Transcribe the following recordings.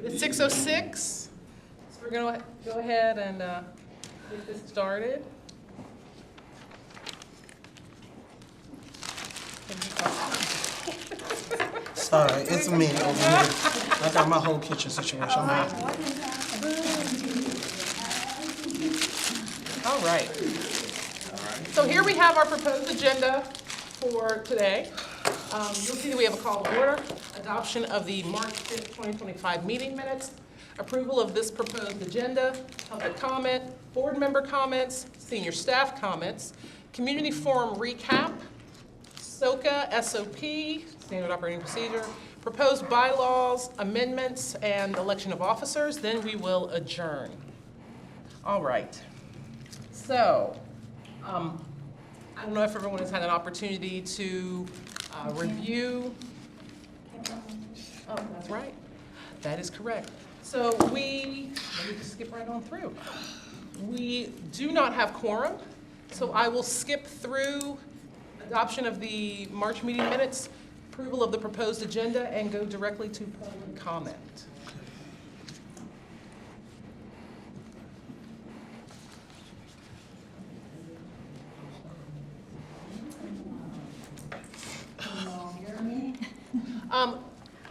It's 6:06, so we're going to go ahead and get this started. Sorry, it's me over here. I got my whole kitchen situation. All right. So here we have our proposed agenda for today. You'll see that we have a call to order, adoption of the March 5th, 2025 meeting minutes, approval of this proposed agenda, public comment, board member comments, senior staff comments, community forum recap, SOCA, SOP, standard operating procedure, proposed bylaws, amendments, and election of officers. Then we will adjourn. All right. So, I don't know if everyone has had an opportunity to review. Oh, that's right. That is correct. So let me just skip right on through. We do not have quorum, so I will skip through adoption of the March meeting minutes, approval of the proposed agenda, and go directly to public comment.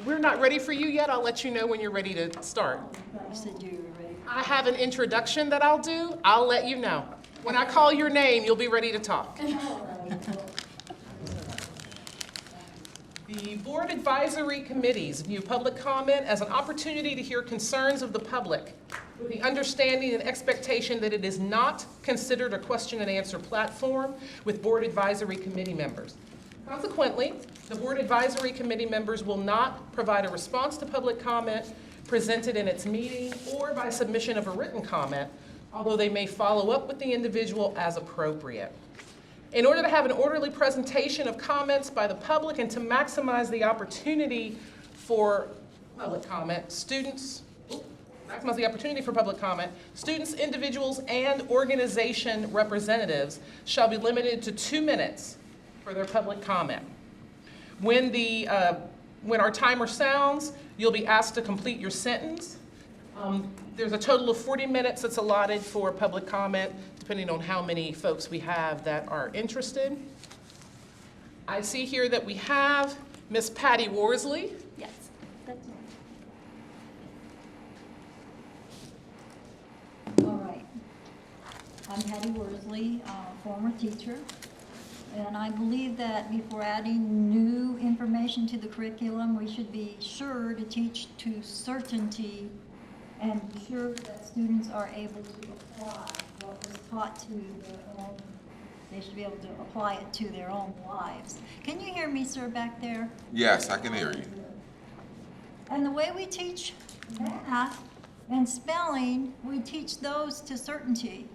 We're not ready for you yet. I'll let you know when you're ready to start. You said you were ready. I have an introduction that I'll do. I'll let you know. When I call your name, you'll be ready to talk. The board advisory committees view public comment as an opportunity to hear concerns of the public with the understanding and expectation that it is not considered a question and answer platform with board advisory committee members. Consequently, the board advisory committee members will not provide a response to public comment presented in its meeting or by submission of a written comment, although they may follow up with the individual as appropriate. In order to have an orderly presentation of comments by the public and to maximize the opportunity for public comment, students, individuals, and organization representatives shall be limited to 2 minutes for their public comment. When our timer sounds, you'll be asked to complete your sentence. There's a total of 40 minutes that's allotted for public comment, depending on how many folks we have that are interested. I see here that we have Miss Patty Worsley. Yes. That's all right. I'm Patty Worsley, former teacher. And I believe that before adding new information to the curriculum, we should be sure to teach to certainty and be sure that students are able to apply what was taught to their own. They should be able to apply it to their own lives. Can you hear me, sir, back there? Yes, I can hear you. And the way we teach math and spelling, we teach those to certainty.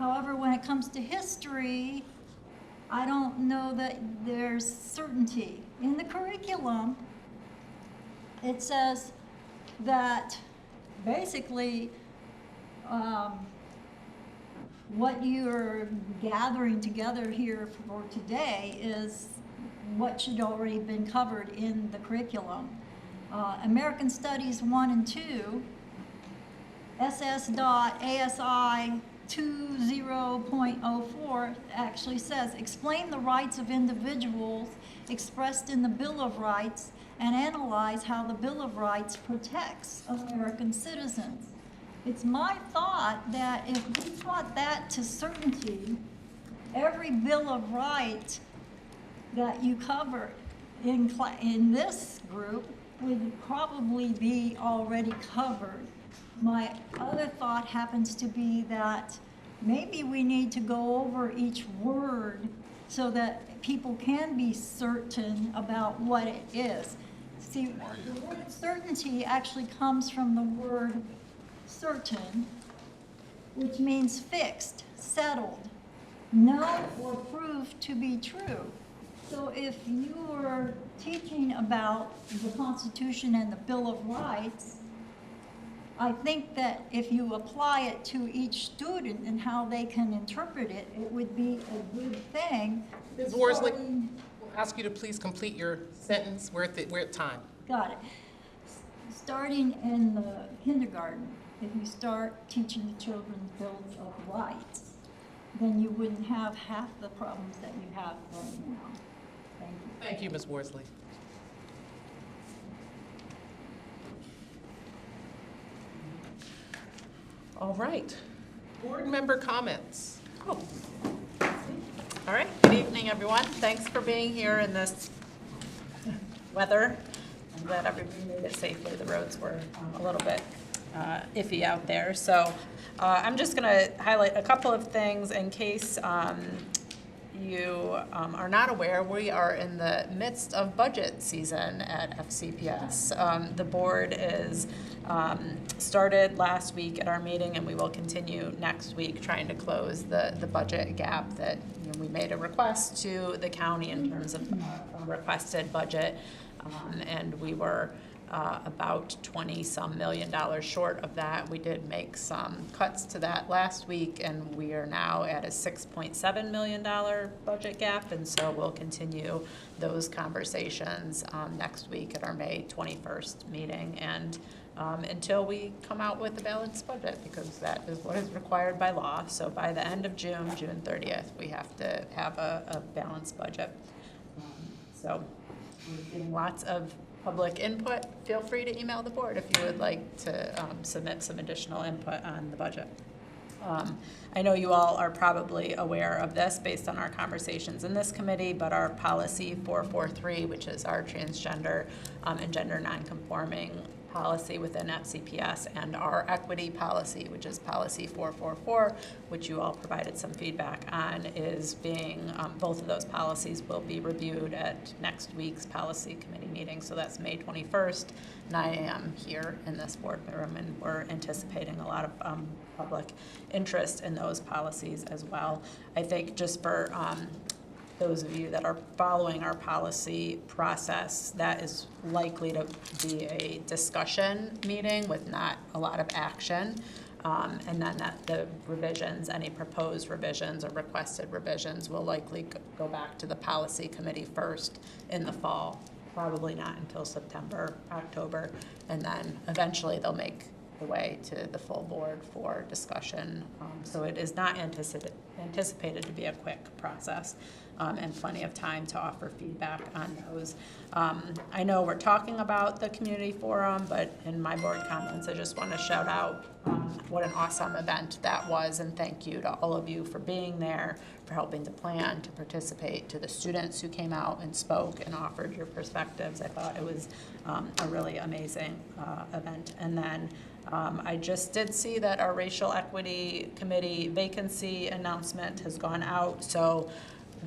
However, when it comes to history, I don't know that there's certainty. In the curriculum, it says that basically what you're gathering together here for today is what should already been covered in the curriculum. American Studies 1 and 2, SS.ASI 20.04 actually says, explain the rights of individuals expressed in the Bill of Rights and analyze how the Bill of Rights protects American citizens. It's my thought that if we taught that to certainty, every Bill of Rights that you cover in this group would probably be already covered. My other thought happens to be that maybe we need to go over each word so that people can be certain about what it is. See, the word certainty actually comes from the word certain, which means fixed, settled, known or proved to be true. So if you were teaching about the Constitution and the Bill of Rights, I think that if you apply it to each student and how they can interpret it, it would be a good thing. Ms. Worsley, we'll ask you to please complete your sentence. We're at time. Got it. starting in the kindergarten, if you start teaching the children bills of rights, then you wouldn't have half the problems that you have right now. Thank you. Thank you, Ms. Worsley. All right, board member comments. Oh. All right, good evening, everyone. Thanks for being here in this weather. I'm glad everybody made it safely. The roads were a little bit iffy out there. So I'm just going to highlight a couple of things in case you are not aware. We are in the midst of budget season at FCPS. The board is started last week at our meeting, and we will continue next week trying to close the budget gap that we made a request to the county in terms of a requested budget, and we were about $20-some million short of that. We did make some cuts to that last week, and we are now at a $6.7 million budget gap, and so we'll continue those conversations next week at our May 21st meeting, and until we come out with a balanced budget, because that is what is required by law. So by the end of June, June 30th, we have to have a balanced budget. So we're getting lots of public input. Feel free to email the board if you would like to submit some additional input on the budget. I know you all are probably aware of this based on our conversations in this committee, but our policy 443, which is our transgender and gender nonconforming policy within FCPS, and our equity policy, which is policy 444, which you all provided some feedback on, is being, both of those policies will be reviewed at next week's policy committee meeting. So that's May 21st, 9 a.m. here in this board room, and we're anticipating a lot of public interest in those policies as well. I think just for those of you that are following our policy process, that is likely to be a discussion meeting with not a lot of action. And then that the revisions, any proposed revisions or requested revisions, will likely go back to the policy committee first in the fall, probably not until September, October, and then eventually they'll make the way to the full board for discussion. So it is not anticipated to be a quick process. And plenty of time to offer feedback on those. I know we're talking about the community forum, but in my board comments, I just want to shout out what an awesome event that was, and thank you to all of you for being there, for helping to plan, to participate, to the students who came out and spoke and offered your perspectives. I thought it was a really amazing event. And then I just did see that our racial equity committee vacancy announcement has gone out, so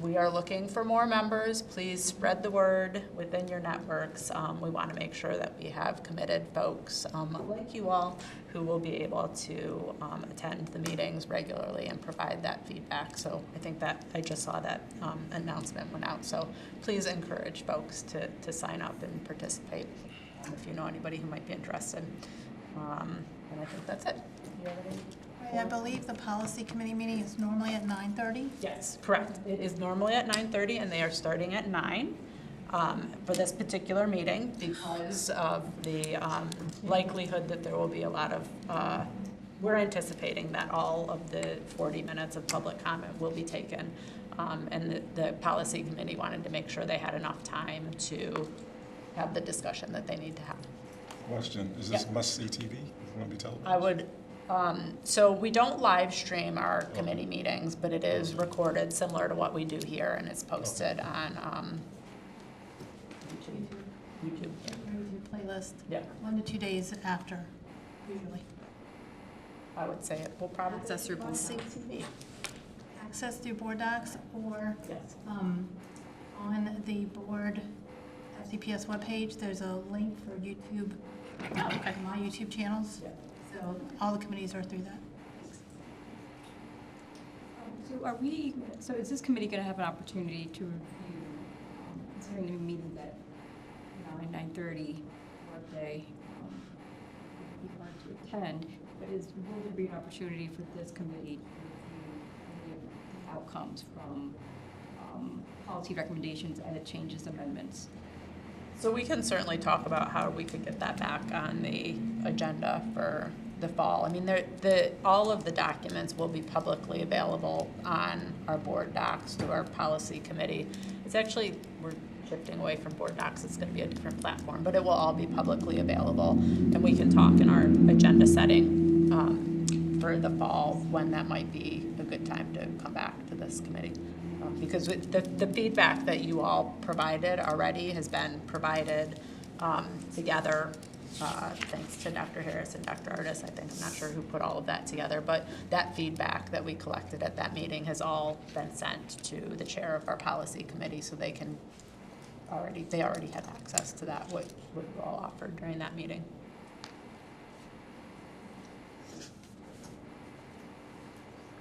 we are looking for more members. Please spread the word within your networks. We want to make sure that we have committed folks like you all who will be able to attend the meetings regularly and provide that feedback. So I think that I just saw that announcement went out. So please encourage folks to sign up and participate if you know anybody who might be interested. And I think that's it. You have any? I believe the policy committee meeting is normally at 9:30. Yes, correct. It is normally at 9:30, and they are starting at 9 for this particular meeting because of the likelihood that there will be a lot of, we're anticipating that all of the 40 minutes of public comment will be taken. And the policy committee wanted to make sure they had enough time to have the discussion that they need to have. Question, is this must-see TV? Is it going to be televised? I would, so we don't live stream our committee meetings, but it is recorded similar to what we do here, and it's posted on YouTube. YouTube playlist. Yeah, 1 to 2 days after, usually. I would say it will probably. Access through board docs. Access through board docs or Yes. on the board FCPS webpage, there's a link for YouTube, my YouTube channels. Yeah. So all the committees are through that. So is this committee going to have an opportunity to review, considering the meeting at 9:30 workday, be hard to attend, but will there be an opportunity for this committee to review any of the outcomes from policy recommendations, edit changes, amendments? So we can certainly talk about how we could get that back on the agenda for the fall. I mean, all of the documents will be publicly available on our board docs to our policy committee. It's actually, we're shifting away from board docs, it's gonna be a different platform, but it will all be publicly available. And we can talk in our agenda setting for the fall when that might be a good time to come back to this committee. Because the feedback that you all provided already has been provided together, thanks to Dr. Harris and Dr. Artis, I think. I'm not sure who put all of that together, but that feedback that we collected at that meeting has all been sent to the chair of our policy committee, so they already had access to that, what you all offered during that meeting.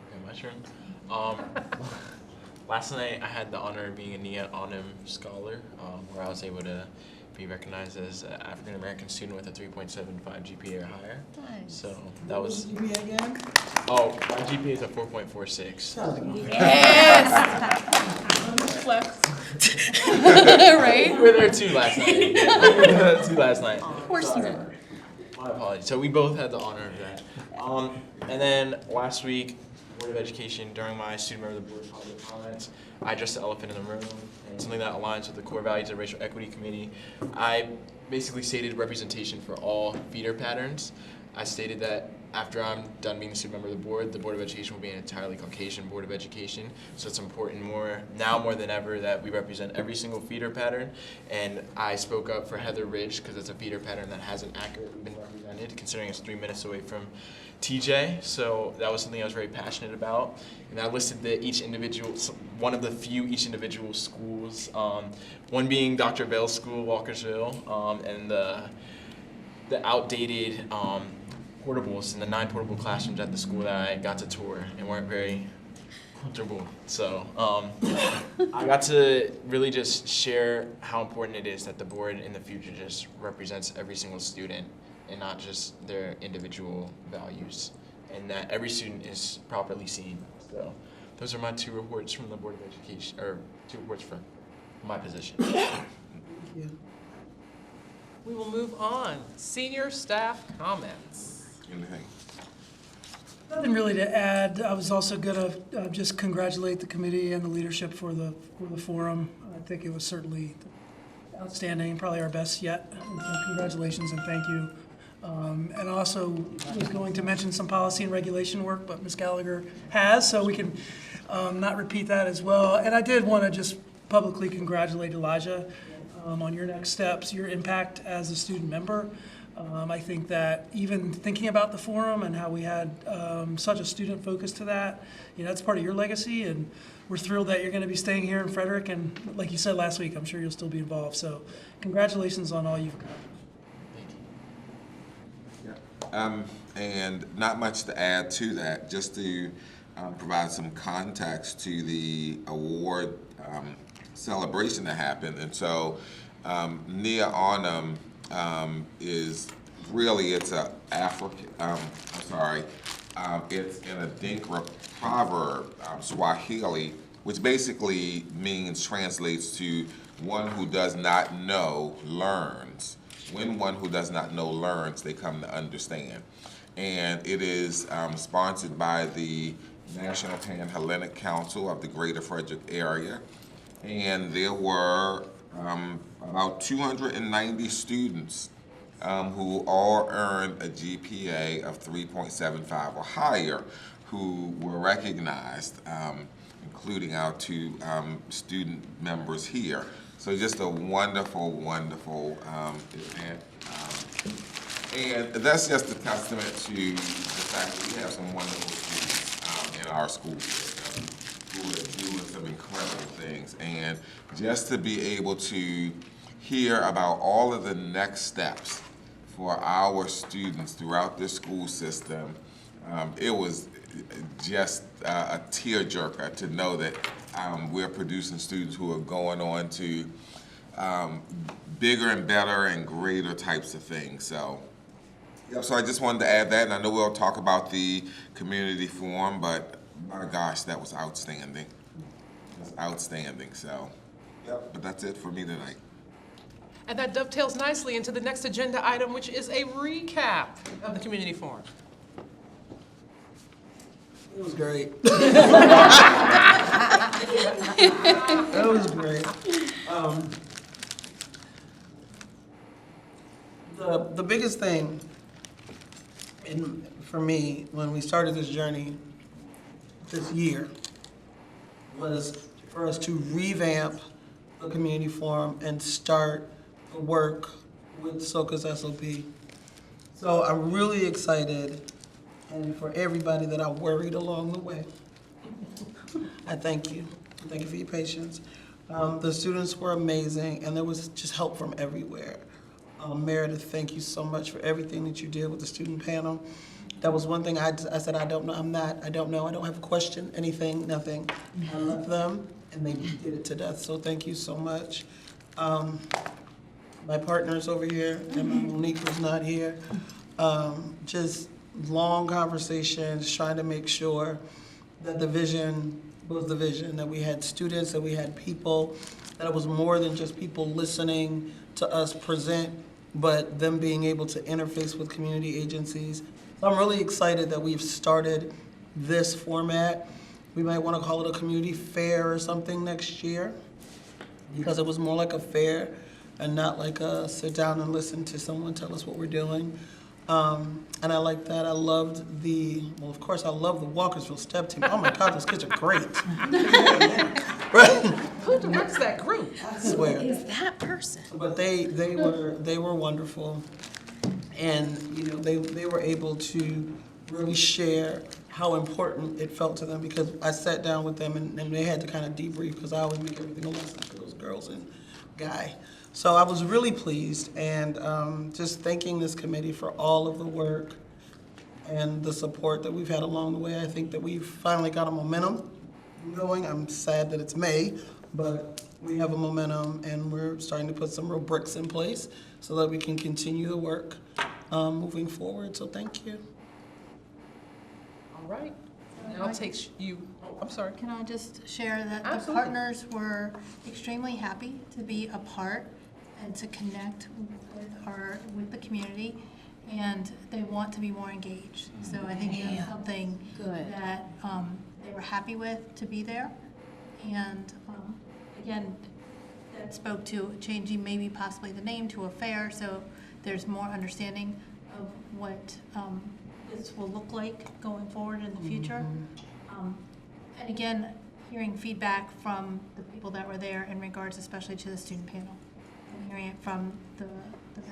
Okay, my turn. Last night I had the honor of being a NIA Onim Scholar, where I was able to be recognized as an African American student with a 3.75 GPA or higher. Nice. So that was. GPA again? Oh, my GPA is a 4.46. Right? We were there too last night. Of course you were. My apologies. So we both had the honor of that. And then last week, Board of Education, during my student member of the board public comments, I addressed the elephant in the room, and something that aligns with the core values of Racial Equity Committee. I basically stated representation for all feeder patterns. I stated that after I'm done being the student member of the Board of Education will be an entirely Caucasian Board of Education. So it's important more than ever that we represent every single feeder pattern. And I spoke up for Heather Ridge because it's a feeder pattern that hasn't accurately been represented, considering it's 3 minutes away from TJ. So that was something I was very passionate about. And I listed one of the few each individual schools, one being Dr. Bell's school, Walkersville, and the outdated portables and the 9 portable classrooms at the school that I got to tour and weren't very comfortable. So I got to really just share how important it is that the board in the future just represents every single student and not just their individual values, and that every student is properly seen. So those are my 2 reports from the Board of Education, or 2 reports from my position. We will move on. Senior staff comments. Anything? Nothing really to add. I was also going to just congratulate the committee and the leadership for the forum. I think it was certainly outstanding, probably our best yet. And so congratulations and thank you. And also was going to mention some policy and regulation work, but Ms. Gallagher has, so we can not repeat that as well. And I did want to just publicly congratulate Elijah on your next steps, your impact as a student member. I think that even thinking about the forum and how we had such a student focus to that, that's part of your legacy, and we're thrilled that you're going to be staying here in Frederick, and like you said last week, I'm sure you'll still be involved. So congratulations on all you've accomplished. And not much to add to that, just to provide some context to the award celebration that happened. And so Nia Arnhem is really, it's a African, it's in a Dinkra proverb, Swahili, which basically translates to one who does not know learns. When one who does not know learns, they come to understand. And it is sponsored by the National Pan-Hellenic Council of the Greater Frederick area. And there were about 290 students who all earned a GPA of 3.75 or higher who were recognized, including our 2 student members here. So just a wonderful, wonderful event. And that's just a testament to the fact that we have some wonderful students in our school system who are doing some incredible things. And just to be able to hear about all of the next steps for our students throughout this school system, it was just a tearjerker to know that we're producing students who are going on to bigger and better and greater types of things. So, so I just wanted to add that, and I know we'll talk about the community forum, but my gosh, that was outstanding. It was outstanding. So, but that's it for me tonight. And that dovetails nicely into the next agenda item, which is a recap of the community forum. It was great. That was great. The biggest thing for me when we started this journey this year was for us to revamp the community forum and start the work with SOCA's SOP. So I'm really excited, and for everybody that I worried along the way, I thank you. Thank you for your patience. The students were amazing, and there was just help from everywhere. Meredith, thank you so much for everything that you did with the student panel. That was one thing I said, I don't know, I don't know, I don't have a question, anything, nothing. I love them, and they did it to death, so thank you so much. My partners over here, and Monique was not here. Just long conversations, trying to make sure that the vision was the vision, that we had students, that we had people, that it was more than just people listening to us present, but them being able to interface with community agencies. So I'm really excited that we've started this format. We might want to call it a community fair or something next year, because it was more like a fair and not like a sit down and listen to someone tell us what we're doing. And I like that. I loved well, of course, I love the Walkersville STEP team. Oh my God, those kids are great. Right? Who directs that group? I swear. Is that person? But they were wonderful, and you know they were able to really share how important it felt to them, because I sat down with them and they had to kind of debrief, because I always make everything a lesson for those girls and guy. So I was really pleased, and just thanking this committee for all of the work and the support that we've had along the way. I think that we've finally got a momentum going. I'm sad that it's May, but we have a momentum, and we're starting to put some real bricks in place so that we can continue the work moving forward. So thank you. All right. Now it takes you, I'm sorry. Can I just share that the Absolutely. partners were extremely happy to be a part and to connect with the community, and they want to be more engaged. So I think that's something that they were happy with, to be there. And again, that spoke to changing maybe possibly the name to a fair, so there's more understanding of what this will look like going forward in the future. And again, hearing feedback from the people that were there in regards especially to the student panel, and hearing it from the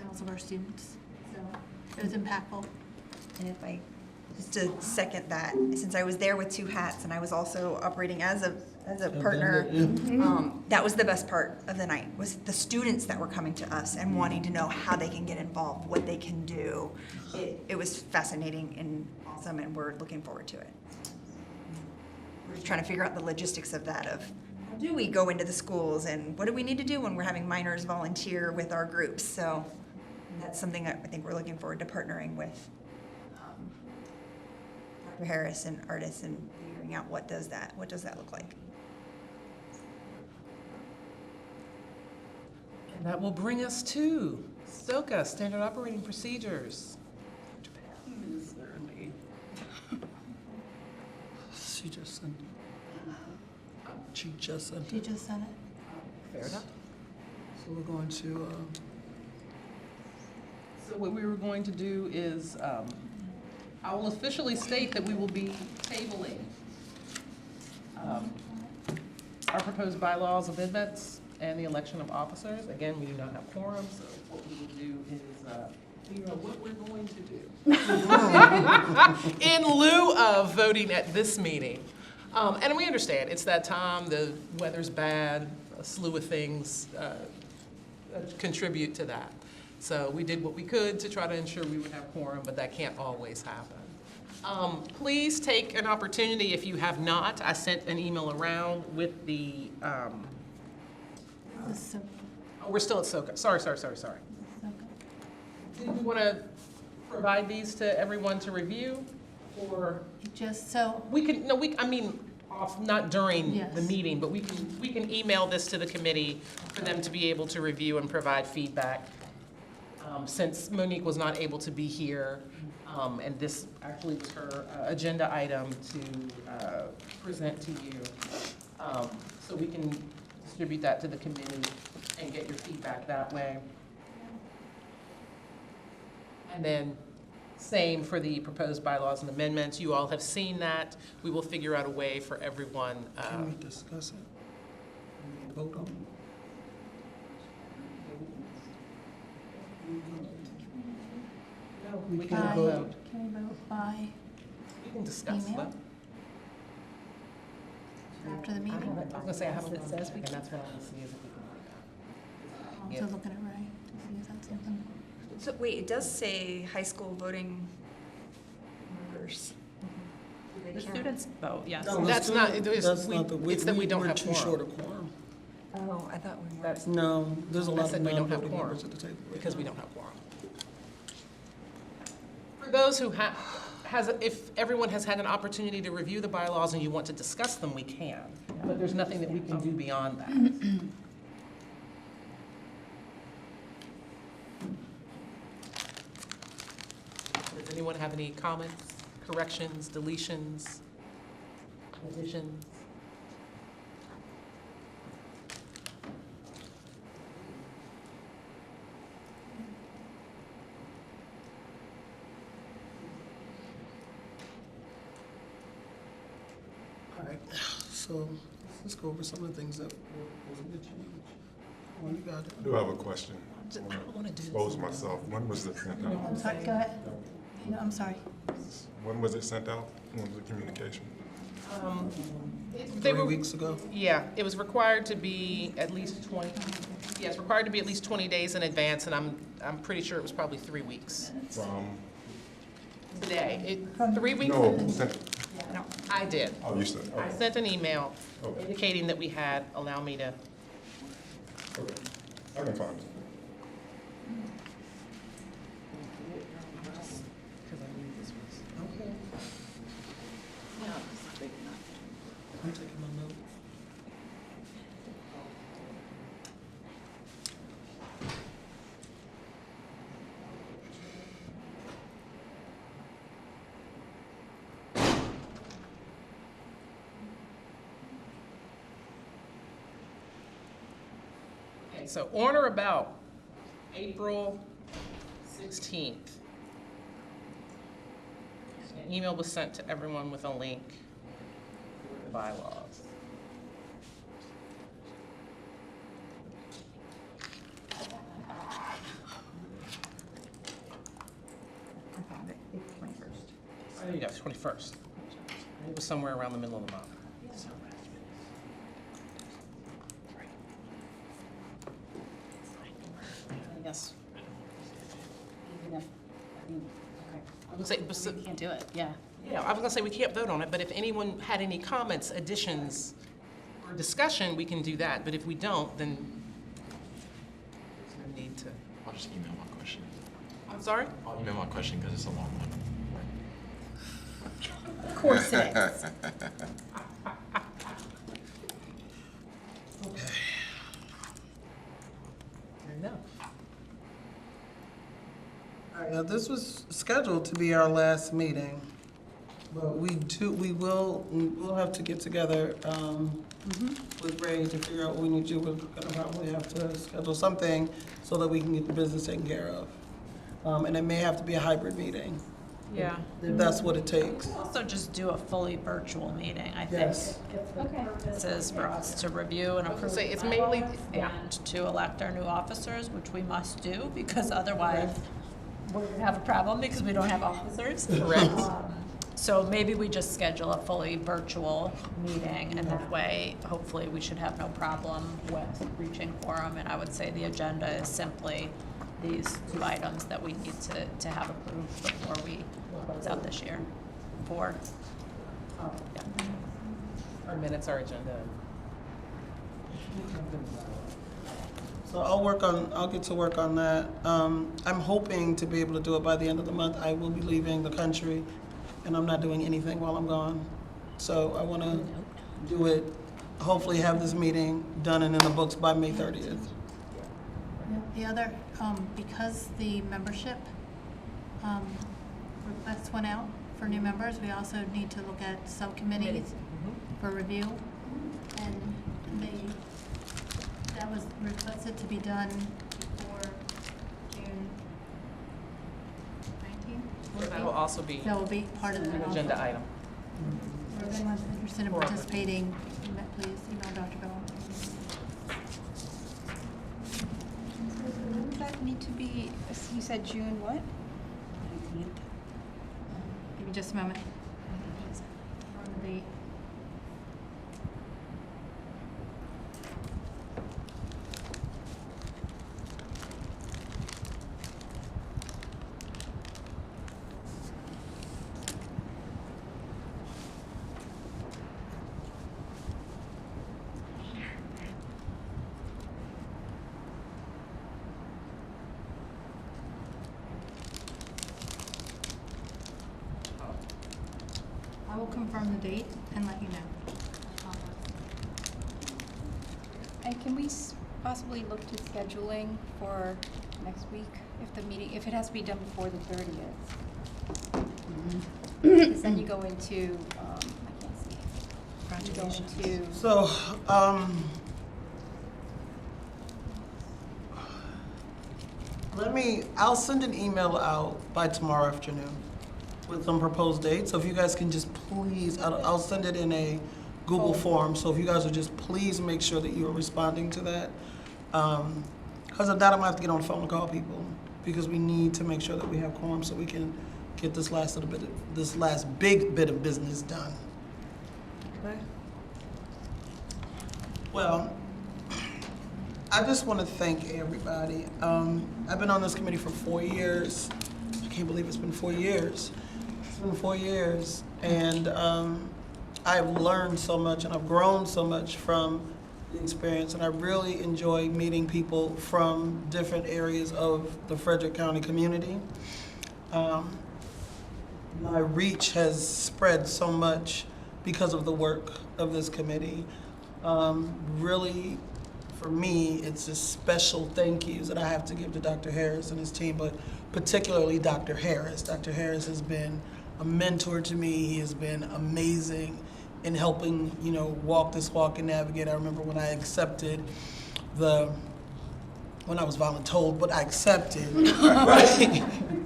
mouths of our students. So it was impactful. And if I, just to second that, since I was there with two hats and I was also operating as a partner, that was the best part of the night, was the students that were coming to us and wanting to know how they can get involved, what they can do. It was fascinating and awesome, and we're looking forward to it. We're just trying to figure out the logistics of that, of how do we go into the schools and what do we need to do when we're having minors volunteer with our groups. So that's something that I think we're looking forward to partnering with Dr. Harris and artists and figuring out what does that look like. And that will bring us to SOCA, Standard Operating Procedures. She just sent it. She just sent it. Fair enough. So we're going to, So what we were going to do is, I will officially state that we will be tabling our proposed bylaws amendments and the election of officers. Again, we do not have quorum, so what we will do is figure out what we're going to do in lieu of voting at this meeting. And we understand, it's that time, the weather's bad, a slew of things contribute to that. So we did what we could to try to ensure we would have quorum, but that can't always happen. Please take an opportunity, if you have not, I sent an email around with the, So, we're still at SOCA, sorry. Do you want to provide these to everyone to review, or? just so, We can, no, I mean, off, not during the Yes. meeting, but we can email this to the committee for them to be able to review and provide feedback. Since Monique was not able to be here, and this actually was her agenda item to present to you. So we can distribute that to the committee and get your feedback that way. And then same for the proposed bylaws and amendments. You all have seen that. We will figure out a way for everyone. Can we discuss it? Can we vote on it? We can't can vote. vote. Can we vote by We can discuss Email? that. after the I meeting? was gonna say, I have it says we can, that's what I want to see if we can. Also looking at Ray to see if that's something. So wait, it does say high school voting members. Do they The count? students vote, yes. No, the That's not- student- it is- that's we- not the- it's that we don't we're have too quorum. short a quorum. Oh, I thought we were. That's No, there's a I lot said of we don't have non-voting quorum, members at the table. right because we now. don't have quorum. For those who if everyone has had an opportunity to review the bylaws and you want to discuss them, we can. But there's nothing that we can do beyond that. Does anyone have any comments, corrections, deletions, additions? All right, so let's go over some of the things that was a good change. Well, you got it. I do have a question. I don't want to do this. Expose myself. When was it sent I'm out? sorry, go ahead. No, I'm sorry. When was it sent out? When was the communication? They 3 were- weeks ago. Yeah, it was required to be at least 20, yes, required to be at least 20 days in advance, and I'm pretty sure it was probably 3 weeks From, today. 3 weeks? no, who sent it? I did. Oh, you said, I okay. sent an email Okay. indicating that we had, allow me to, Okay. I can find it. I'm taking my notes. okay, so on or about April 16th, an email was sent to everyone with a link for the bylaws. There you go, 21st. It was somewhere around the middle of the month. Yes. Even if, I mean, I would say, we can't do it, yeah. yeah, I was gonna say we can't vote on it, but if anyone had any comments, additions, or discussion, we can do that. But if we don't, then there's no need to. I'll just email my question. I'm sorry? I'll email my question because it's a long one. Of course it is. Fair enough. All right, now this was scheduled to be our last meeting, but we'll have to get together, with Ray to figure out what we need to do. We're gonna probably have to schedule something so that we can get the business taken care of. And it may have to be a hybrid meeting, Yeah. if that's what it takes. Also just do a fully virtual meeting, I think. Yes. This is for us to review and approve. say, it's mainly- yeah. And to elect our new officers, which we must do, because otherwise we're gonna have a problem because we don't have officers. Correct. So maybe we just schedule a fully virtual meeting, and that way, hopefully, we should have no problem with reaching quorum. And I would say the agenda is simply these 2 items that we need to have approved before we close out this year. 4. Yeah. Our minutes, our agenda. So I'll get to work on that. I'm hoping to be able to do it by the end of the month. I will be leaving the country, and I'm not doing anything while I'm gone. So I want to do it, hopefully have this meeting done and in the books by May 30th. The other, because the membership requests went out for new members, we also need to look at subcommittees for review. And that was requested to be done before June 19th. That will also be That will be part of the an agenda item. Or if anyone's interested in participating, please email Dr. Bell. Does that need to be, you said June what? Give me just a moment. On the date. I will confirm the date and let you know. And can we possibly look to scheduling for next week, if it has to be done before the 30th? Because then you go into, I can't see. You go into, So, I'll send an email out by tomorrow afternoon with some proposed dates. So if you guys can just please, I'll send it in a Google form. So if you guys would just please make sure that you are responding to that. Because of that, I'm gonna have to get on the phone and call people because we need to make sure that we have quorum so we can get this last big bit of business done. Okay. Well, I just want to thank everybody. I've been on this committee for 4 years. I can't believe it's been 4 years. It's been 4 years, and I've learned so much and I've grown so much from the experience, and I really enjoy meeting people from different areas of the Frederick County community. My reach has spread so much because of the work of this committee. Really, for me, it's just special thank yous that I have to give to Dr. Harris and his team, but particularly Dr. Harris. Dr. Harris has been a mentor to me. He has been amazing in helping, walk this walk and navigate. I remember when I accepted when I was voluntold, but I accepted right,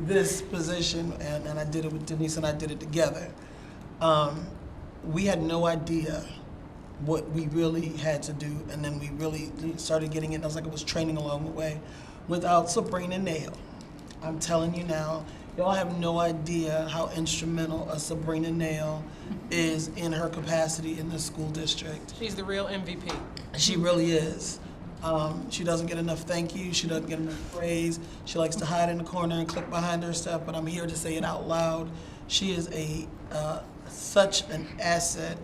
this position, and I did it with Denise, and I did it together. We had no idea what we really had to do, and then we really started getting it. I was like, it was training along the way. Without Sabrina Nail, I'm telling you now, y'all have no idea how instrumental a Sabrina Nail is in her capacity in this school district. She's the real MVP. She really is. She doesn't get enough thank you. She doesn't get enough praise. She likes to hide in the corner and click behind her stuff, but I'm here to say it out loud. She is such an asset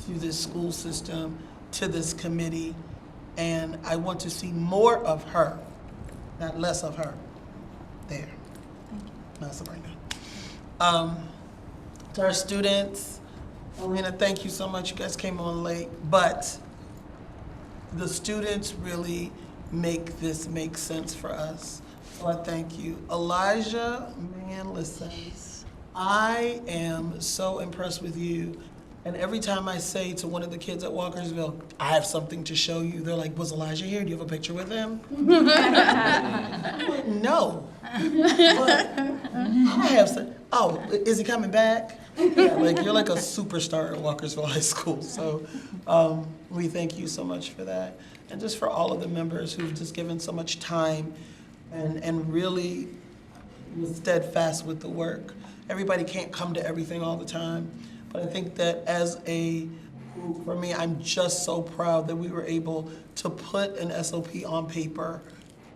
to this school system, to this committee, and I want to see more of her, not less of her. There. Not Sabrina. To our students, Alina, thank you so much. You guys came on late, but the students really make this make sense for us. So I thank you. Elijah, man, listen, I am so impressed with you. And every time I say to one of the kids at Walkersville, I have something to show you, they're like, was Elijah here? Do you have a picture with him? I'm like, no. But I have some. Oh, is he coming back? Yeah, like you're like a superstar at Walkersville High School. So we thank you so much for that. And just for all of the members who've just given so much time and really was steadfast with the work. Everybody can't come to everything all the time. But I think that as a group, for me, I'm just so proud that we were able to put an SOP on paper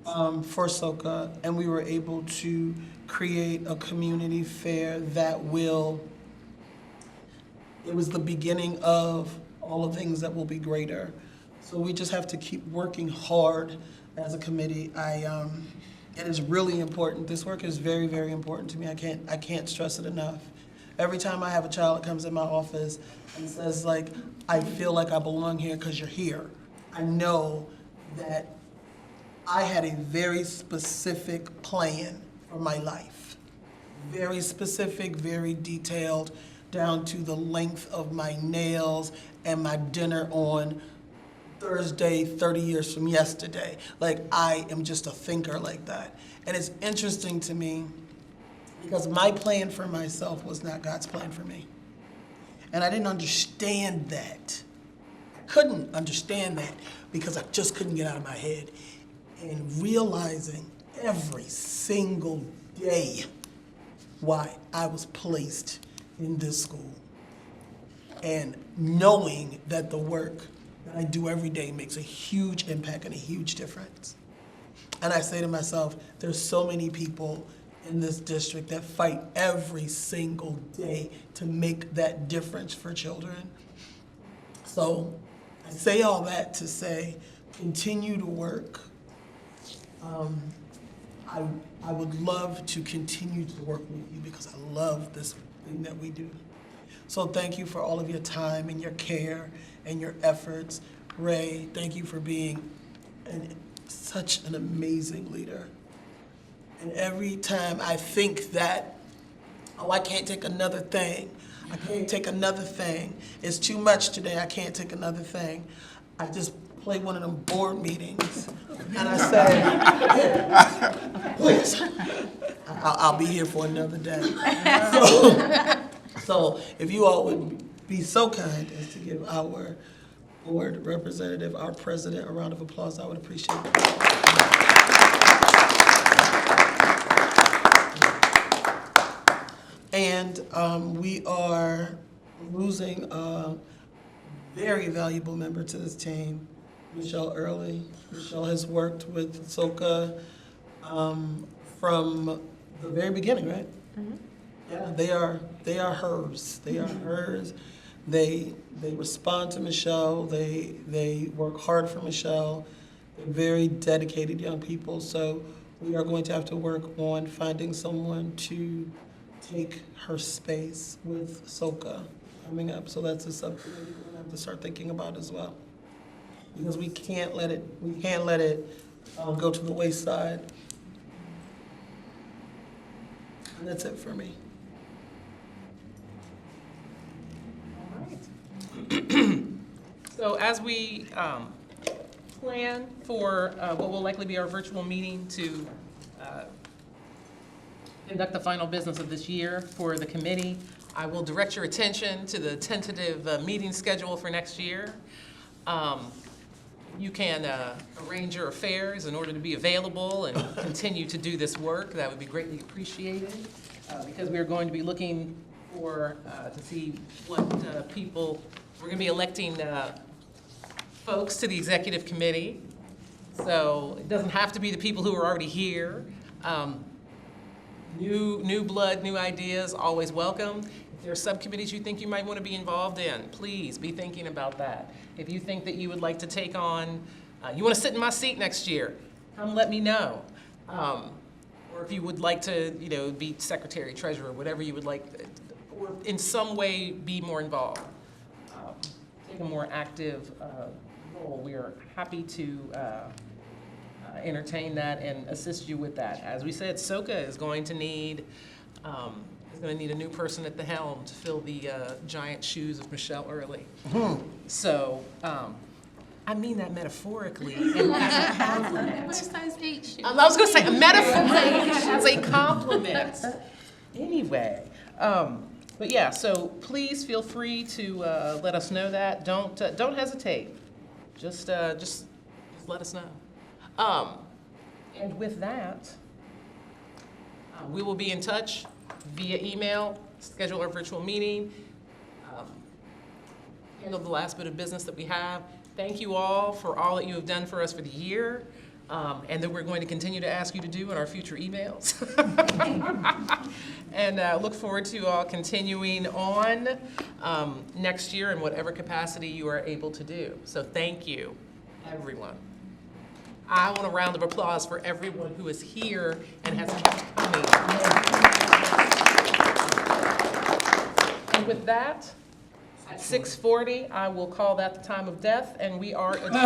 for SOCA, and we were able to create a community fair that it was the beginning of all the things that will be greater. So we just have to keep working hard as a committee. It is really important. This work is very, very important to me. I can't stress it enough. Every time I have a child that comes in my office and says like, I feel like I belong here because you're here, I know that I had a very specific plan for my life. Very specific, very detailed, down to the length of my nails and my dinner on Thursday, 30 years from yesterday. Like, I am just a thinker like that. And it's interesting to me because my plan for myself was not God's plan for me. And I didn't understand that. I couldn't understand that because I just couldn't get out of my head. And realizing every single day why I was placed in this school. And knowing that the work that I do every day makes a huge impact and a huge difference. And I say to myself, there's so many people in this district that fight every single day to make that difference for children. So I say all that to say, continue to work. I would love to continue to work with you because I love this thing that we do. So thank you for all of your time and your care and your efforts. Ray, thank you for being such an amazing leader. And every time I think that, oh, I can't take another thing, I can't take another thing, it's too much today, I can't take another thing, I just play one of them board meetings and I say, please, I'll be here for another day. So if you all would be so kind as to give our board representative, our president, a round of applause, I would appreciate it. And we are losing a very valuable member to this team, Michelle Early. Michelle has worked with SOCA from the very beginning, right? Mm-hmm. Yeah, they are hers. They are hers. They respond to Michelle. They work hard for Michelle. They're very dedicated young people. So we are going to have to work on finding someone to take her space with SOCA coming up. So that's a subcommittee we're going to have to start thinking about as well, because we can't let it go to the wayside. And that's it for me. So as we plan for what will likely be our virtual meeting to conduct the final business of this year for the committee, I will direct your attention to the tentative meeting schedule for next year. You can arrange your affairs in order to be available and continue to do this work. That would be greatly appreciated because we are going to be looking for to see what people, we're going to be electing folks to the executive committee. So it doesn't have to be the people who are already here. New blood, new ideas, always welcome. If there are subcommittees you think you might want to be involved in, please be thinking about that. If you think that you would like to take on, you want to sit in my seat next year, come let me know. Or if you would like to, be secretary, treasurer, whatever you would like, or in some way be more involved. Take a more active role. We are happy to entertain that and assist you with that. As we said, SOCA is going to need a new person at the helm to fill the giant shoes of Michelle Early. Mm-hmm. So I mean that metaphorically and as a compliment. What size 8 shoe? I was going to say metaphorically as a compliment. Anyway, but yeah, so please feel free to let us know that. Don't hesitate. Just let us know. And with that, we will be in touch via email, schedule our virtual meeting, handle the last bit of business that we have. Thank you all for all that you have done for us for the year, and that we're going to continue to ask you to do in our future emails. And look forward to you all continuing on next year in whatever capacity you are able to do. So thank you, everyone. I want a round of applause for everyone who is here and has kept coming. And with that, at 6:40, I will call that the time of death, and we are adjourned.